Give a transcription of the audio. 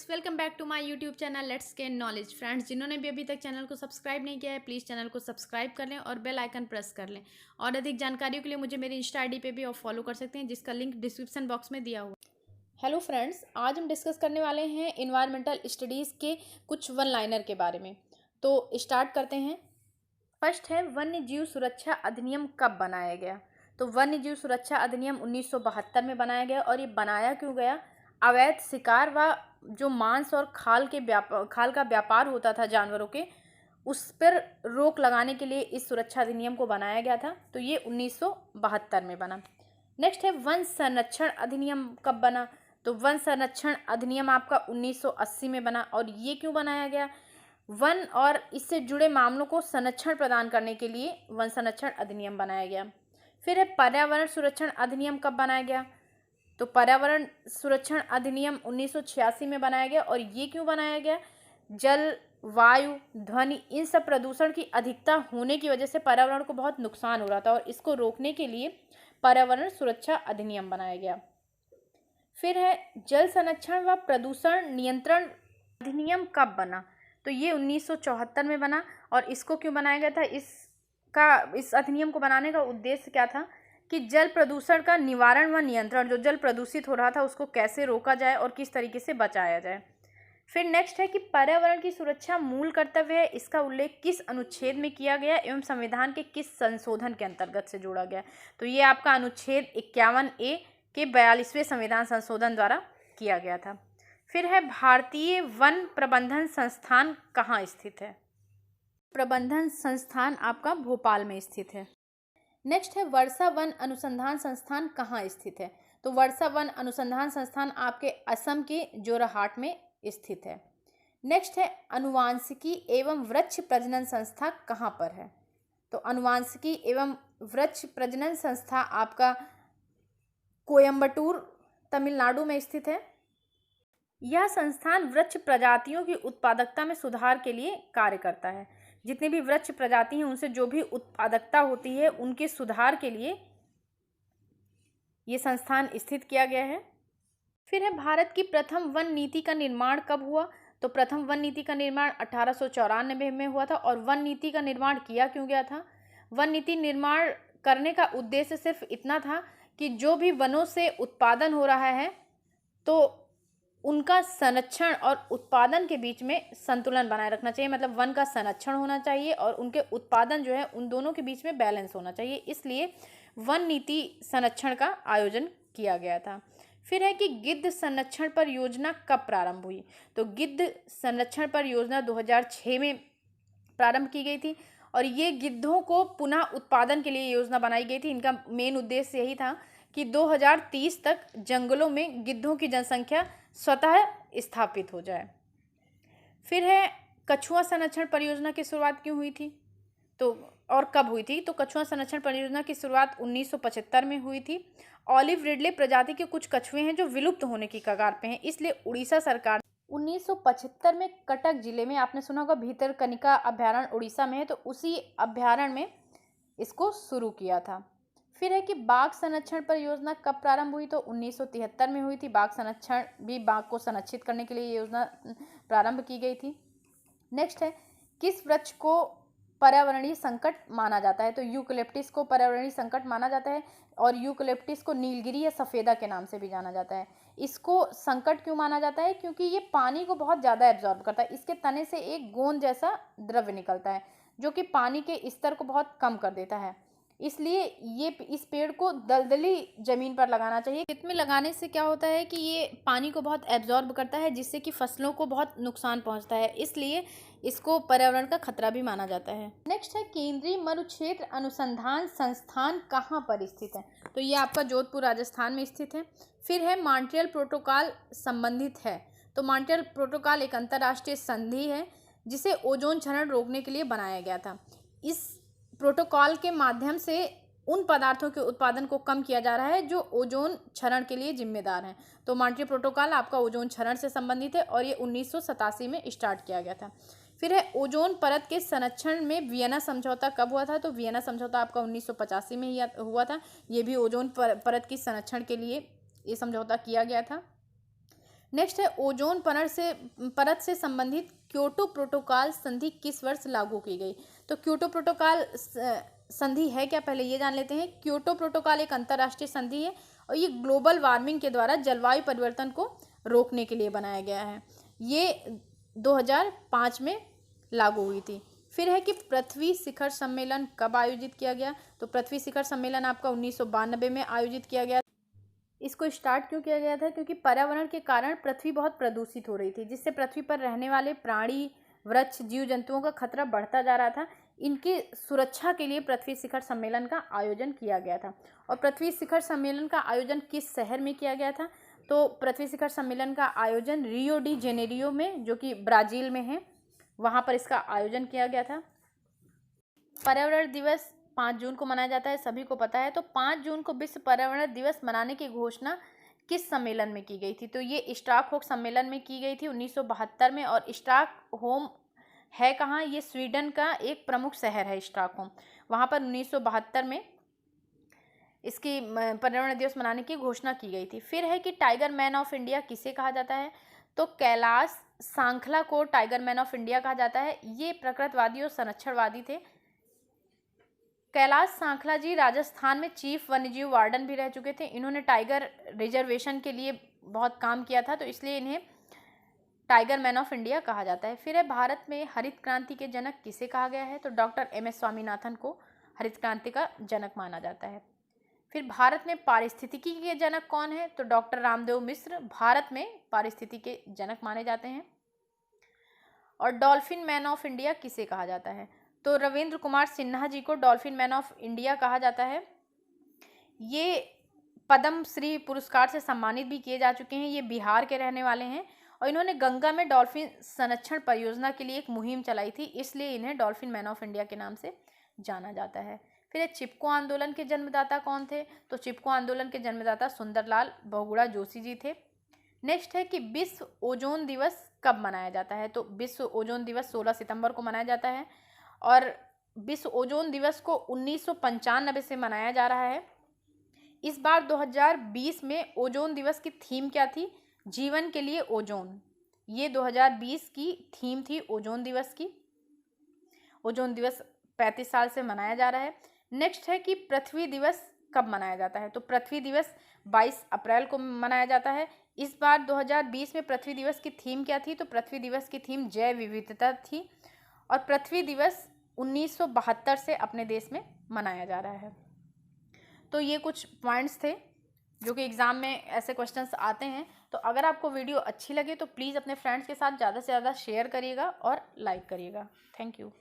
Friends, welcome back to my YouTube channel let's gain knowledge. Friends, जिन्होंने भी अभी तक चैनल को सब्सक्राइब नहीं किया है प्लीज़ चैनल को सब्सक्राइब कर लें और बेल आइकन प्रेस कर लें। और अधिक जानकारियों के लिए मुझे मेरी इंस्टा आईडी पे भी आप फॉलो कर सकते हैं, जिसका लिंक डिस्क्रिप्शन बॉक्स में दिया हुआ है। हेलो फ्रेंड्स, आज हम डिस्कस करने वाले हैं इन्वायरमेंटल स्टडीज़ के कुछ वन लाइनर के बारे में। तो स्टार्ट करते हैं। फर्स्ट है, वन्य जीव सुरक्षा अधिनियम कब बनाया गया? तो वन्य जीव सुरक्षा अधिनियम 1972 में बनाया गया। और ये बनाया क्यों गया? अवैध शिकार व जो मांस और खाल का व्यापार होता था जानवरों के, उस पर रोक लगाने के लिए इस सुरक्षा अधिनियम को बनाया गया था। तो ये 1972 में बना। नेक्स्ट है, वन संरक्षण अधिनियम कब बना? तो वन संरक्षण अधिनियम आपका 1980 में बना। और ये क्यों बनाया गया? वन और इससे जुड़े मामलों को संरक्षण प्रदान करने के लिए वन संरक्षण अधिनियम बनाया गया। फिर है, पर्यावरण सुरक्षण अधिनियम कब बनाया गया? तो पर्यावरण सुरक्षण अधिनियम 1986 में बनाया गया। और ये क्यों बनाया गया? जल, वायु, ध्वनि, इन सब प्रदूषण की अधिकता होने की वजह से पर्यावरण को बहुत नुकसान हो रहा था और इसको रोकने के लिए पर्यावरण सुरक्षा अधिनियम बनाया गया। फिर है, जल संरक्षण व प्रदूषण नियंत्रण अधिनियम कब बना? तो ये 1974 में बना। और इसको क्यों बनाया गया था? इस अधिनियम को बनाने का उद्देश्य क्या था कि जल प्रदूषण का निवारण व नियंत्रण, जो जल प्रदूषित हो रहा था उसको कैसे रोका जाए और किस तरीके से बचाया जाए। फिर नेक्स्ट है कि पर्यावरण की सुरक्षा मूल कर्तव्य है, इसका उल्लेख किस अनुच्छेद में किया गया एवं संविधान के किस संशोधन के अंतर्गत से जोड़ा गया? तो ये आपका अनुच्छेद 51A के 42वें संविधान संशोधन द्वारा किया गया था। फिर है, भारतीय वन प्रबंधन संस्थान कहाँ स्थित है? प्रबंधन संस्थान आपका भोपाल में स्थित है। नेक्स्ट है, वर्षा वन अनुसंधान संस्थान कहाँ स्थित है? तो वर्षा वन अनुसंधान संस्थान आपके असम के जोरहाट में स्थित है। नेक्स्ट है, अनुवांशिकी एवं वृक्ष प्रजनन संस्था कहाँ पर है? तो अनुवांशिकी एवं वृक्ष प्रजनन संस्था आपका कोयम्बटूर, तमिलनाडु में स्थित है। यह संस्थान वृक्ष प्रजातियों की उत्पादकता में सुधार के लिए कार्य करता है। जितने भी वृक्ष प्रजाति हैं उनसे जो भी उत्पादकता होती है उनके सुधार के लिए ये संस्थान स्थित किया गया है। फिर है, भारत की प्रथम वन नीति का निर्माण कब हुआ? तो प्रथम वन नीति का निर्माण 1894 में हुआ था। और वन नीति का निर्माण किया क्यों गया था? वन नीति निर्माण करने का उद्देश्य सिर्फ इतना था कि जो भी वनों से उत्पादन हो रहा है तो उनका संरक्षण और उत्पादन के बीच में संतुलन बनाए रखना चाहिए। मतलब वन का संरक्षण होना चाहिए और उनके उत्पादन जो है उन दोनों के बीच में बैलेंस होना चाहिए, इसलिए वन नीति संरक्षण का आयोजन किया गया था। फिर है कि गिद्ध संरक्षण परियोजना कब प्रारंभ हुई? तो गिद्ध संरक्षण परियोजना 2006 में प्रारंभ की गई थी। और ये गिद्धों को पुनः उत्पादन के लिए योजना बनाई गई थी। इनका मेन उद्देश्य यही था कि 2030 तक जंगलों में गिद्धों की जनसंख्या स्वतः स्थापित हो जाए। फिर है, कछुआ संरक्षण परियोजना की शुरुआत क्यों हुई थी? तो और कब हुई थी? तो कछुआ संरक्षण परियोजना की शुरुआत 1975 में हुई थी। ऑलिव रिडले प्रजाति के कुछ कछुए हैं जो विलुप्त होने की कगार पे हैं, इसलिए उड़ीसा सरकार 1975 में कटक जिले में, आपने सुना होगा भीतरकनिका अभ्यारण्य उड़ीसा में है, तो उसी अभ्यारण्य में इसको शुरू किया था। फिर है कि बाघ संरक्षण परियोजना कब प्रारंभ हुई? तो 1973 में हुई थी। बाघ संरक्षण भी, बाघ को संरक्षित करने के लिए योजना प्रारंभ की गई थी। नेक्स्ट है, किस वृक्ष को पर्यावरणीय संकट माना जाता है? तो यूकलिप्टिस को पर्यावरणीय संकट माना जाता है। और यूकलिप्टिस को नीलगिरी या सफ़ेदा के नाम से भी जाना जाता है। इसको संकट क्यों माना जाता है? क्योंकि ये पानी को बहुत ज़्यादा एब्जॉर्ब करता है। इसके तने से एक गोंद जैसा द्रव्य निकलता है जो कि पानी के स्तर को बहुत कम कर देता है, इसलिए ये इस पेड़ को दलदली ज़मीन पर लगाना चाहिए। खेत में लगाने से क्या होता है कि ये पानी को बहुत एब्जॉर्ब करता है, जिससे कि फसलों को बहुत नुकसान पहुंचता है, इसलिए इसको पर्यावरण का खतरा भी माना जाता है। नेक्स्ट है, केंद्रीय मरुक्षेत्र अनुसंधान संस्थान कहाँ पर स्थित है? तो ये आपका जोधपुर राजस्थान में स्थित है। फिर है, मॉन्ट्रियल प्रोटोकॉल संबंधित है। तो मॉन्ट्रियल प्रोटोकॉल एक अंतर्राष्ट्रीय संधि है जिसे ओजोन क्षरण रोकने के लिए बनाया गया था। इस प्रोटोकॉल के माध्यम से उन पदार्थों के उत्पादन को कम किया जा रहा है जो ओजोन क्षरण के लिए जिम्मेदार हैं। तो मॉन्ट्रियल प्रोटोकॉल आपका ओजोन क्षरण से संबंधित है और ये 1987 में स्टार्ट किया गया था। फिर है, ओजोन परत के संरक्षण में वियना समझौता कब हुआ था? तो वियना समझौता आपका 1985 में ही हुआ था। ये भी ओजोन परत की संरक्षण के लिए ये समझौता किया गया था। नेक्स्ट है ओजोन परत से संबंधित क्योटो प्रोटोकॉल संधि किस वर्ष लागू की गई। तो क्योटो प्रोटोकॉल संधि है क्या, पहले ये जान लेते हैं। क्योटो प्रोटोकॉल एक अंतर्राष्ट्रीय संधि है और ये ग्लोबल वार्मिंग के द्वारा जलवायु परिवर्तन को रोकने के लिए बनाया गया है। ये 2005 में लागू हुई थी। फिर है कि पृथ्वी शिखर सम्मेलन कब आयोजित किया गया। तो पृथ्वी शिखर सम्मेलन आपका 1992 में आयोजित किया गया। इसको स्टार्ट क्यों किया गया था, क्योंकि पर्यावरण के कारण पृथ्वी बहुत प्रदूषित हो रही थी, जिससे पृथ्वी पर रहने वाले प्राणी, वृक्ष, जीव जंतुओं का खतरा बढ़ता जा रहा था। इनकी सुरक्षा के लिए पृथ्वी शिखर सम्मेलन का आयोजन किया गया था। और पृथ्वी शिखर सम्मेलन का आयोजन किस शहर में किया गया था। तो पृथ्वी शिखर सम्मेलन का आयोजन रियो डी जेनेरियो में, जो कि ब्राज़ील में है, वहाँ पर इसका आयोजन किया गया था। पर्यावरण दिवस 5 जून को मनाया जाता है, सभी को पता है। तो 5 जून को विश्व पर्यावरण दिवस मनाने की घोषणा किस सम्मेलन में की गई थी। तो ये स्टॉकहोम सम्मेलन में की गई थी 1972 में। और स्टॉकहोम है कहाँ, ये स्वीडन का एक प्रमुख शहर है स्टॉकहोम। वहाँ पर 1972 में इसकी पर्यावरण दिवस मनाने की घोषणा की गई थी। फिर है कि टाइगर मैन ऑफ इंडिया किसे कहा जाता है। तो कैलाश सांखला को टाइगर मैन ऑफ इंडिया कहा जाता है। ये प्रकृतवादी और संरक्षणवादी थे। कैलाश सांखला जी राजस्थान में चीफ वन्यजीव वार्डन भी रह चुके थे। इन्होंने टाइगर रिजर्वेशन के लिए बहुत काम किया था, तो इसलिए इन्हें टाइगर मैन ऑफ इंडिया कहा जाता है। फिर है भारत में हरित क्रांति के जनक किसे कहा गया है। तो डॉक्टर MS स्वामीनाथन को हरित क्रांति का जनक माना जाता है। फिर भारत में पारिस्थितिकी के जनक कौन है। तो डॉक्टर रामदेव मिश्र भारत में पारिस्थितिकी के जनक माने जाते हैं। और डॉल्फिन मैन ऑफ इंडिया किसे कहा जाता है। तो रविंद्र कुमार सिन्हा जी को डॉल्फिन मैन ऑफ इंडिया कहा जाता है। ये पद्म श्री पुरस्कार से सम्मानित भी किए जा चुके हैं। ये बिहार के रहने वाले हैं और इन्होंने गंगा में डॉल्फिन संरक्षण परियोजना के लिए एक मुहिम चलाई थी, इसलिए इन्हें डॉल्फिन मैन ऑफ इंडिया के नाम से जाना जाता है। फिर चिपको आंदोलन के जन्मदाता कौन थे। तो चिपको आंदोलन के जन्मदाता सुंदरलाल बहुगुणा जोशी जी थे। नेक्स्ट है कि विश्व ओजोन दिवस कब मनाया जाता है। तो विश्व ओजोन दिवस 16 सितंबर को मनाया जाता है और विश्व ओजोन दिवस को 1995 से मनाया जा रहा है। इस बार 2020 में ओजोन दिवस की थीम क्या थी, जीवन के लिए ओजोन। ये 2020 की थीम थी ओजोन दिवस की। ओजोन दिवस 35 साल से मनाया जा रहा है। नेक्स्ट है कि पृथ्वी दिवस कब मनाया जाता है। तो पृथ्वी दिवस 22 अप्रैल को मनाया जाता है। इस बार 2020 में पृथ्वी दिवस की थीम क्या थी। तो पृथ्वी दिवस की थीम जैव विविधता थी और पृथ्वी दिवस 1972 से अपने देश में मनाया जा रहा है। तो ये कुछ पॉइंट्स थे जो कि एग्ज़ाम में ऐसे क्वेश्चंस आते हैं। तो अगर आपको वीडियो अच्छी लगे तो प्लीज़ अपने फ्रेंड्स के साथ ज़्यादा से ज़्यादा शेयर करिएगा और लाइक करिएगा। Thank you.